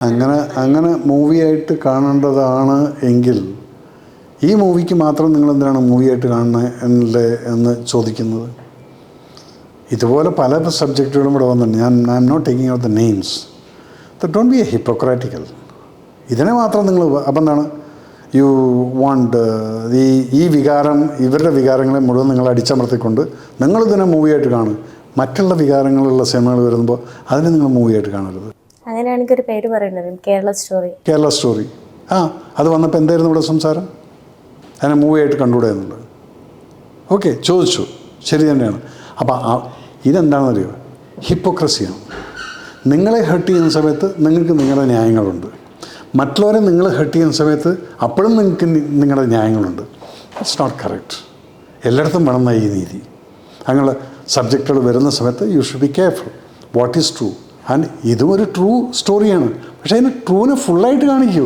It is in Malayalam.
അങ്ങനെ മൂവിയായിട്ട് കാണേണ്ടതാണ് എങ്കിൽ ഈ മൂവിക്ക് മാത്രം നിങ്ങൾ എന്തിനാണ് മൂവിയായിട്ട് കാണുന്നത് എന്ന് ചോദിക്കുന്നത്. ഇതുപോലെ പല സബ്ജക്റ്റുകളും ഇവിടെ വന്നിട്ടുണ്ട്. I am not taking out the names. Don't be a hypocritical. ഇതിനെ മാത്രം നിങ്ങൾ അപ്പം എന്താണ് യു വാണ്ട് ഈ വികാരം, ഇവരുടെ വികാരങ്ങളെ മുഴുവൻ നിങ്ങൾ അടിച്ചമർത്തിക്കൊണ്ട് നിങ്ങളിതിനെ മൂവിയായിട്ട് കാണും. മറ്റുള്ള വികാരങ്ങളുള്ള സിനിമകൾ വരുമ്പോൾ അതിനെ നിങ്ങൾ മൂവിയായിട്ട് കാണരുത്. അങ്ങനെയാണെങ്കിൽ ഒരു പേര് പറയുന്നത് കേരള സ്റ്റോറി. അത് വന്നപ്പോൾ എന്തായിരുന്നു ഇവിടെ സംസാരം? അതിനെ മൂവിയായിട്ട് കണ്ടുകൂടെ എന്നുള്ളത്. ഓക്കെ, ചോദിച്ചു, ശരി തന്നെയാണ്. അപ്പം ഇതെന്താണെന്ന് അറിയുമോ? ഹിപ്പോക്രസിയാണ്. നിങ്ങളെ ഹെർട്ട് ചെയ്യുന്ന സമയത്ത് നിങ്ങൾക്ക് നിങ്ങളുടെ ന്യായങ്ങളുണ്ട്. മറ്റുള്ളവരെ നിങ്ങൾ ഹെർട്ട് ചെയ്യുന്ന സമയത്ത് അപ്പോഴും നിങ്ങൾക്ക് നിങ്ങളുടെ ന്യായങ്ങളുണ്ട്. It's not correct. എല്ലായിടത്തും വേണമെന്ന ഈ നീതി. അങ്ങനെ സബ്ജക്റ്റുകൾ വരുന്ന സമയത്ത് you should be careful what is true. And ഇതും ഒരു ട്രൂ സ്റ്റോറിയാണ്. പക്ഷേ അതിന് ട്രൂവിനെ ഫുള്ളായിട്ട് കാണിക്കൂ.